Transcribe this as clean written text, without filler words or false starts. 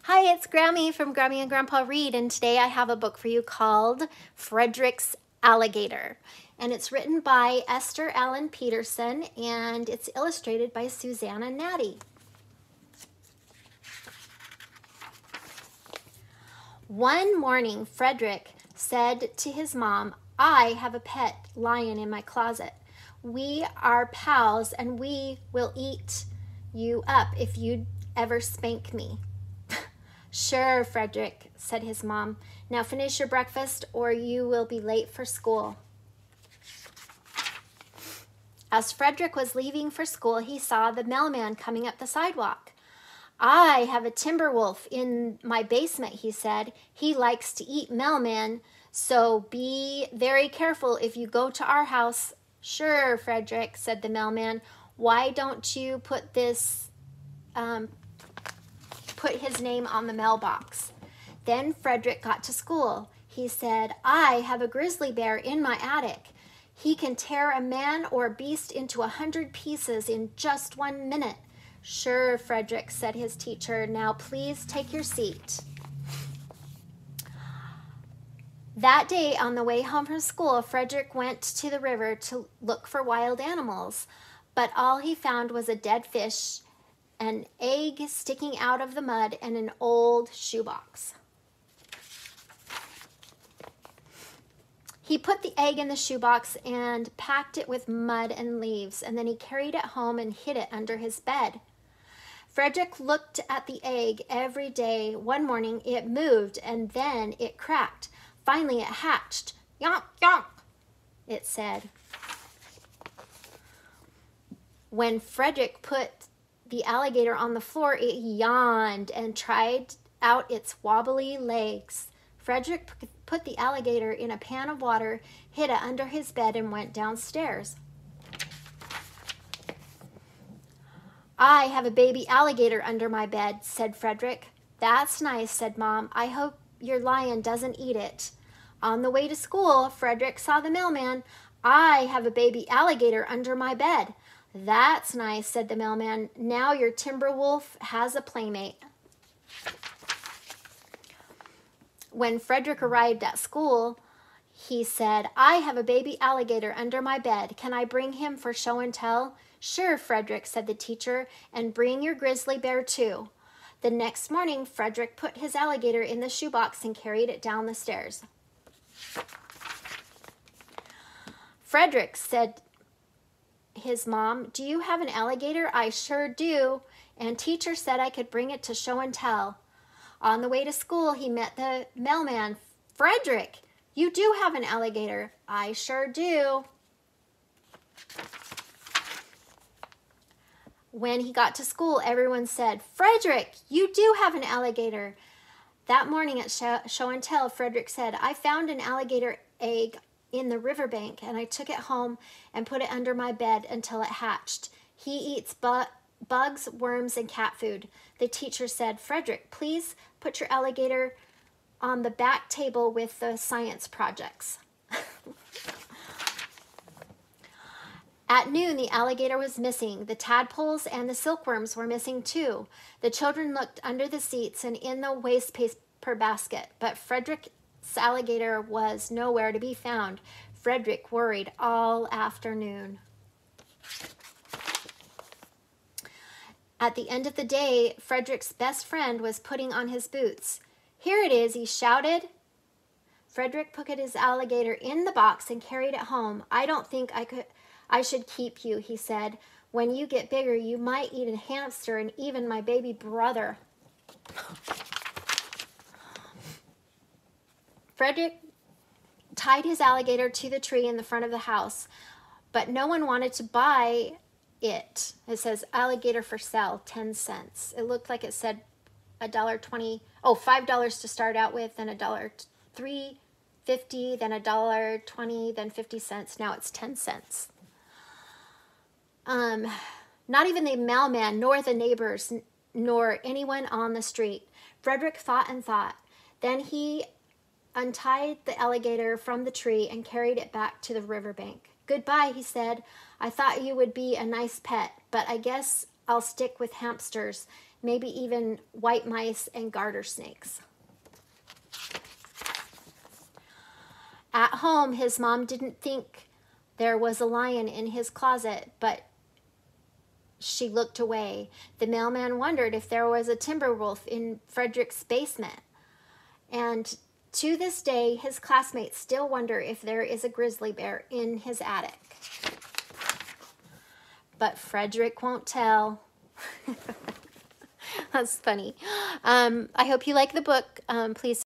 Hi, it's Grammy from Grammy and Grandpa Read, and today I have a book for you called Fredrick's Alligator. And it's written by Esther Allen Peterson, and it's illustrated by Susanna Natti. One morning, Fredrick said to his mom, "I have a pet lion in my closet. We are pals, and we will eat you up if you ever spank me." "Sure, Fredrick," said his mom. "Now finish your breakfast or you will be late for school." As Fredrick was leaving for school, he saw the mailman coming up the sidewalk. "I have a timber wolf in my basement," he said. "He likes to eat mailmen, so be very careful if you go to our house." "Sure, Fredrick," said the mailman. "Why don't you put his name on the mailbox?" Then Fredrick got to school. He said, "I have a grizzly bear in my attic. He can tear a man or beast into 100 pieces in just 1 minute." "Sure, Fredrick," said his teacher. "Now please take your seat." That day, on the way home from school, Fredrick went to the river to look for wild animals, but all he found was a dead fish, an egg sticking out of the mud, and an old shoebox. He put the egg in the shoebox and packed it with mud and leaves, and then he carried it home and hid it under his bed. Fredrick looked at the egg every day. One morning it moved and then it cracked. Finally it hatched. "Yonk, yonk," it said. When Fredrick put the alligator on the floor, it yawned and tried out its wobbly legs. Fredrick put the alligator in a pan of water, hid it under his bed, and went downstairs. "I have a baby alligator under my bed," said Fredrick. "That's nice," said Mom. "I hope your lion doesn't eat it." On the way to school, Fredrick saw the mailman. "I have a baby alligator under my bed." "That's nice," said the mailman. "Now your timber wolf has a playmate." When Fredrick arrived at school, he said, "I have a baby alligator under my bed. Can I bring him for show and tell?" "Sure, Fredrick," said the teacher, "and bring your grizzly bear too." The next morning, Fredrick put his alligator in the shoebox and carried it down the stairs. "Fredrick," said his mom, "do you have an alligator?" "I sure do, and teacher said I could bring it to show and tell." On the way to school, he met the mailman. "Fredrick, you do have an alligator." "I sure do." When he got to school, everyone said, "Fredrick, you do have an alligator." That morning at show and tell, Fredrick said, "I found an alligator egg in the riverbank, and I took it home and put it under my bed until it hatched. He eats bugs, worms, and cat food." The teacher said, "Fredrick, please put your alligator on the back table with the science projects." At noon, the alligator was missing. The tadpoles and the silkworms were missing too. The children looked under the seats and in the waste paper basket, but Fredrick's alligator was nowhere to be found. Fredrick worried all afternoon. At the end of the day, Fredrick's best friend was putting on his boots. "Here it is," he shouted. Fredrick put his alligator in the box and carried it home. "I don't think I should keep you," he said. "When you get bigger, you might eat a hamster and even my baby brother." Fredrick tied his alligator to the tree in the front of the house, but no one wanted to buy it. It says alligator for sale, 10 cents. It looked like it said $1.20, $5 to start out with, then $3.50, then $1.20, then 50 cents. Now it's 10 cents. Not even the mailman, nor the neighbors, nor anyone on the street. Fredrick thought and thought. Then he untied the alligator from the tree and carried it back to the riverbank. "Goodbye," he said. "I thought you would be a nice pet, but I guess I'll stick with hamsters. maybe even white mice and garter snakes. At home, his mom didn't think there was a lion in his closet, but she looked away. The mailman wondered if there was a timber wolf in Fredrick's basement. And to this day, his classmates still wonder if there is a grizzly bear in his attic. But Fredrick won't tell. That's funny. I hope you like the book. Please